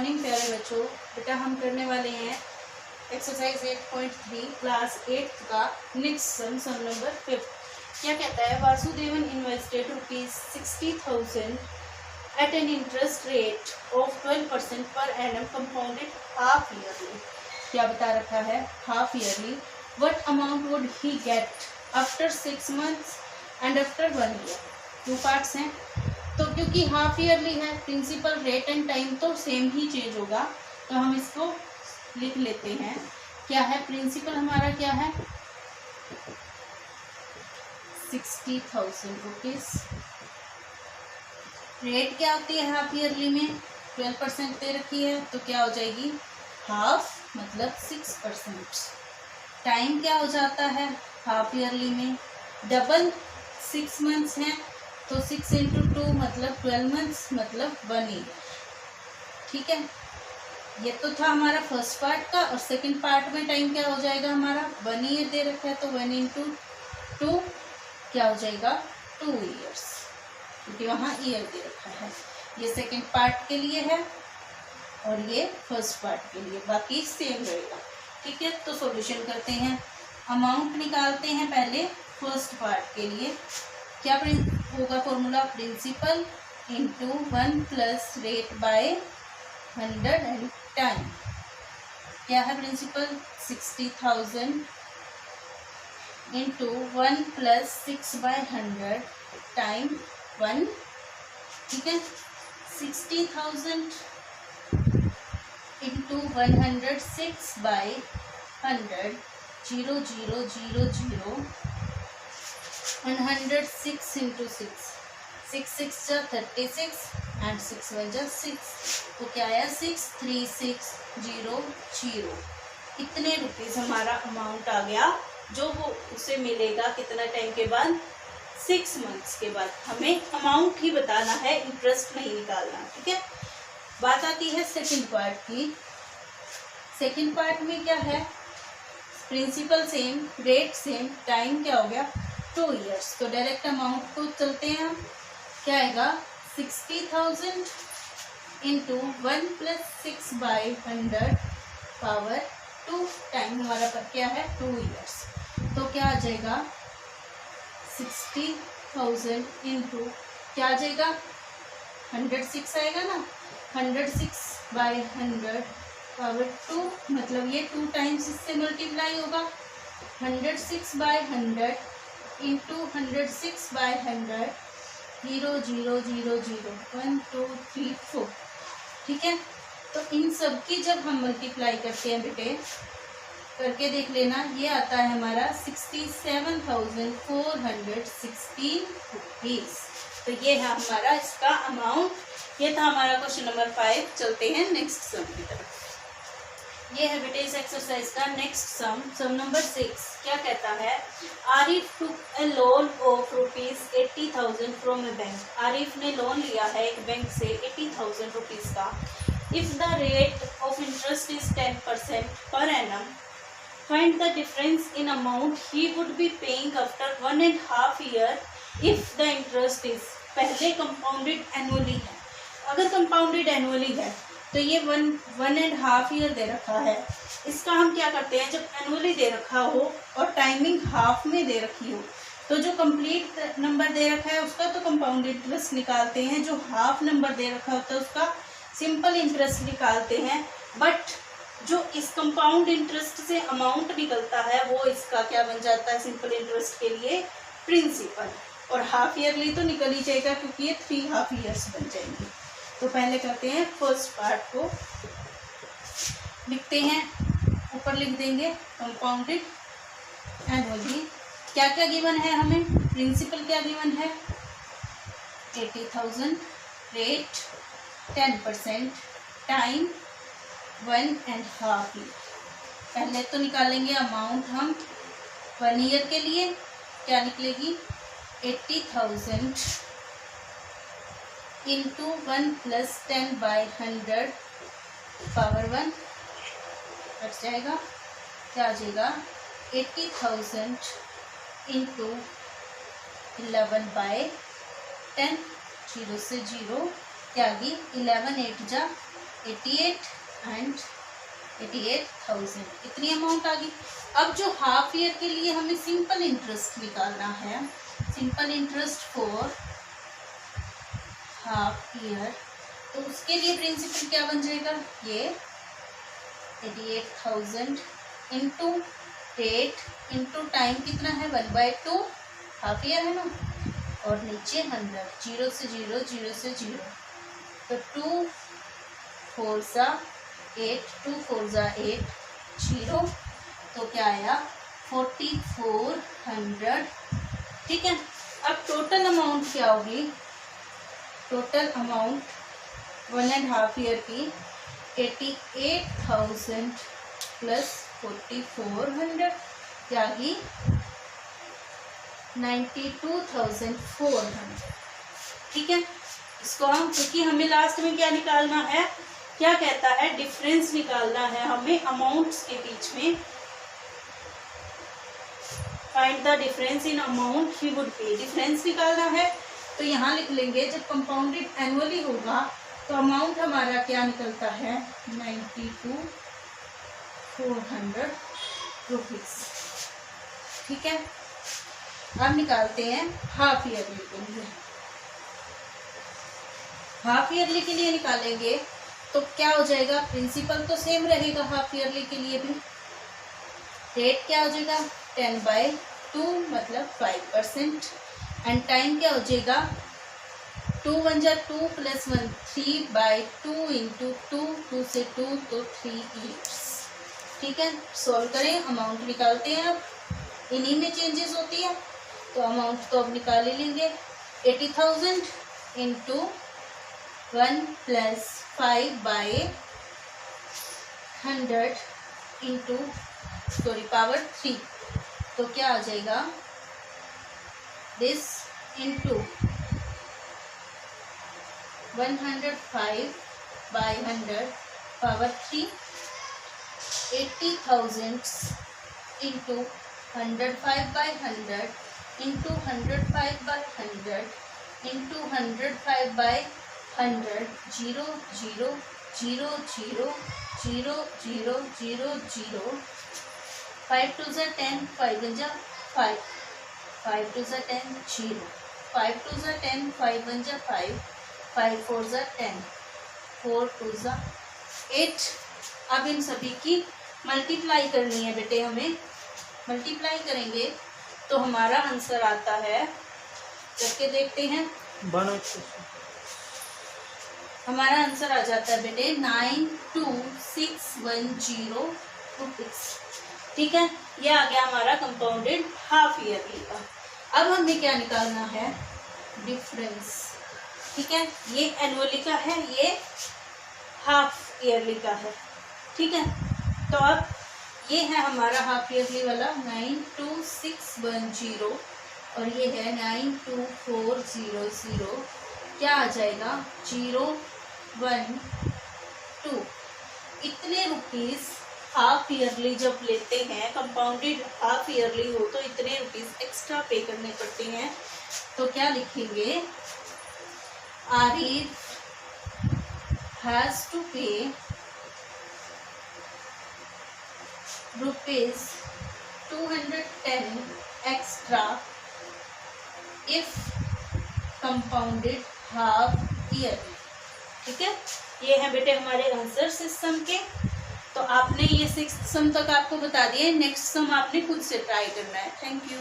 Morning प्यारे बच्चों। बेटा हम करने वाले हैं एक्सरसाइज 8.3 क्लास 8 का नेक्स्ट सम नंबर 5। क्या कहता है, Vasudevan invested ₹60,000 at an interest rate of 12% per annum compounded half yearly. क्या बता रखा है, half yearly. What amount would he get after 6 months and after 1 year। 2 parts हैं, तो क्योंकि हाफ ईयरली है, प्रिंसिपल रेट एंड टाइम तो सेम ही change होगा, तो हम इसको लिख लेते हैं। क्या है प्रिंसिपल हमारा, क्या है 60,000 रुपीज। रेट क्या होती है हाफ ईयरली में, 12% दे रखी है, तो क्या हो जाएगी हाफ मतलब 6%। टाइम क्या हो जाता है हाफ ईयरली में, डबल 6 months है, तो 6 into 2 मतलब 12 months मतलब 1 year। ठीक है, ये तो था हमारा फर्स्ट पार्ट का। और सेकंड पार्ट में टाइम क्या हो जाएगा हमारा, 1 year दे रखा है, तो 1 into 2 क्या हो जाएगा 2 years, क्योंकि वहाँ ईयर दे रखा है। ये सेकंड पार्ट के लिए है और ये फर्स्ट पार्ट के लिए, बाकी सेम रहेगा। ठीक है, तो सॉल्यूशन करते हैं। अमाउंट निकालते हैं पहले फर्स्ट पार्ट के लिए। क्या होगा formula, principal into 1 plus rate by 100 and time. क्या है principal, 60,000 into 1 plus 6 by 100 time 1। ठीक है, 60,000 इंटू 106 बाय 100 0 0 0 0 106 into 6 6 6 जा 36 एंड 6 1 जा 6, तो क्या आया 63600। इतने रुपीस हमारा अमाउंट आ गया, जो वो उसे मिलेगा कितना टाइम के बाद, 6 months के बाद। हमें अमाउंट ही बताना है, इंटरेस्ट नहीं निकालना। ठीक है, बात आती है सेकंड पार्ट की। सेकंड पार्ट में क्या है, principal same, rate same, time क्या हो गया 2 years। तो डायरेक्ट अमाउंट को चलते हैं हम। क्या आएगा 60,000 into 1 plus 6 by 100 power 2 time हमारा पर क्या है 2 years। तो क्या आ जाएगा 60,000 इंटू क्या आ जाएगा 106 आएगा ना, 106 बाई 100 पावर 2, मतलब ये 2 टाइम्स इससे मल्टीप्लाई होगा। 106 बाई 100 इंटू 106 बाय 100 0 0 0 0 1 2 3 4। ठीक है, तो इन सब की जब हम मल्टीप्लाई करते हैं बेटे, करके देख लेना, ये आता है हमारा 67,416 रुपीज। तो ये है हमारा इसका अमाउंट। ये था हमारा क्वेश्चन नंबर 5। चलते हैं नेक्स्ट सम की तरफ। ये है बेटे इस एक्सरसाइज का नेक्स्ट सम नंबर 6। क्या कहता है, Arif took a loan of ₹80,000 from a bank. Arif ने लोन लिया है एक बैंक से 80,000 रुपीज का। If the rate of interest is 10% per annum, find the difference in amount he would be paying after 1.5 year if the interest is. पहले compounded annually है, अगर compounded annually है तो ये 1.5 year दे रखा है। इसका हम क्या करते हैं, जब एनुअली दे रखा हो और टाइमिंग हाफ में दे रखी हो, तो जो कंप्लीट नंबर दे रखा है उसका तो कंपाउंड इंटरेस्ट निकालते हैं, जो हाफ नंबर दे रखा होता है उसका सिंपल इंटरेस्ट निकालते हैं। बट जो इस कंपाउंड इंटरेस्ट से अमाउंट निकलता है वो इसका क्या बन जाता है, सिंपल इंटरेस्ट के लिए प्रिंसिपल। और हाफ ईयरली तो निकल ही जाएगा, क्योंकि ये 3 हाफ ईयर्स बन जाएंगे। तो पहले करते हैं फर्स्ट पार्ट को, लिखते हैं, ऊपर लिख देंगे कंपाउंडेड एनुअली। क्या क्या गिवन है हमें, प्रिंसिपल क्या गिवन है 80,000, रेट 10%, टाइम 1.5 year। पहले तो निकालेंगे अमाउंट हम 1 year के लिए। क्या निकलेगी 80,000 into 1 plus 10 by 100 power 1 cut जाएगा। क्या आ जाएगा 80,000 इंटू 11 बाई 10 0 से 0 क्या आ गई 11 8 जा 88 एंड 88,000, इतनी अमाउंट आ गई। अब जो हाफ ईयर के लिए हमें सिंपल इंटरेस्ट निकालना है, simple interest for half year, तो उसके लिए प्रिंसिपल क्या बन जाएगा, ये 88,000 इंटू 8 इंटू टाइम कितना है 1/2, हाफ ईयर है ना, और नीचे 100, 0 से 0, 0 से 0, तो 2 4 सा 8, 2 4 सा 8, 0, तो क्या आया 4400। ठीक है, अब टोटल अमाउंट क्या होगी, टोटल अमाउंट 1.5 ईयर की 88,000 प्लस 4400 क्या गई 92,400। ठीक है, इसको हम, क्योंकि हमें लास्ट में क्या निकालना है, क्या कहता है, डिफरेंस निकालना है हमें अमाउंट्स के बीच में। Find the difference in amount he would पे, डिफरेंस निकालना है, तो यहाँ लिख लेंगे जब कंपाउंडेड एनुअली होगा तो अमाउंट हमारा क्या निकलता है 92,400 रुपीज। ठीक है, अब निकालते हैं हाफ ईयरली के लिए। हाफ ईयरली के लिए निकालेंगे तो क्या हो जाएगा, प्रिंसिपल तो सेम रहेगा हाफ ईयरली के लिए भी, रेट क्या हो जाएगा 10/2 मतलब 5%, एंड टाइम क्या हो जाएगा 2 1 जा 2 प्लस 1 3/2 इंटू 2, 2 से 2 तो 3 ईयर्स। ठीक है, सॉल्व करें, अमाउंट निकालते हैं। अब इन्हीं में चेंजेस होती है, तो अमाउंट तो अब निकाल ही लेंगे, 80,000 इंटू 1 प्लस 5/100 इंटू पावर 3, तो क्या आ जाएगा this into 105/100 power 3, 80,000 into 105/100 into 105/100 into 105/100, 0 0 0 0 0 0 0 0, 5 2 ज़ा 10, 5 1 ज़ा 5, 5 2 ज़ा 10 0, 5 2 ज़ा 10, 5 1 ज़ा 5, 5 4 ज़ा 10, 4 2 ज़ा 8। अब इन सभी की मल्टीप्लाई करनी है बेटे, हमें मल्टीप्लाई करेंगे तो हमारा आंसर आता है, करके देखते हैं, हमारा आंसर आ जाता है बेटे 92,610 रुपीज। ठीक है, ये आ गया हमारा कंपाउंडेड हाफ ईयरली का। अब हमें क्या निकालना है, डिफरेंस। ठीक है, ये एनुअली का है, ये हाफ ईयरली का है। ठीक है, तो अब ये है हमारा हाफ ईयरली वाला 92,610 और ये है 92,400, क्या आ जाएगा 012। इतने रुपीस हाफ ईयरली जब लेते हैं, कंपाउंडेड हाफ ईयरली हो तो इतने रुपीस एक्स्ट्रा पे करने पड़ते हैं, तो क्या लिखेंगे, आरिफ हैज टू पे ₹210 extra if compounded half yearly. ठीक है, ये है बेटे हमारे आंसर सिस्टम के। तो आपने ये 6th सम तक आपको बता दिया, नेक्स्ट सम आपने खुद से ट्राई करना है। Thank you.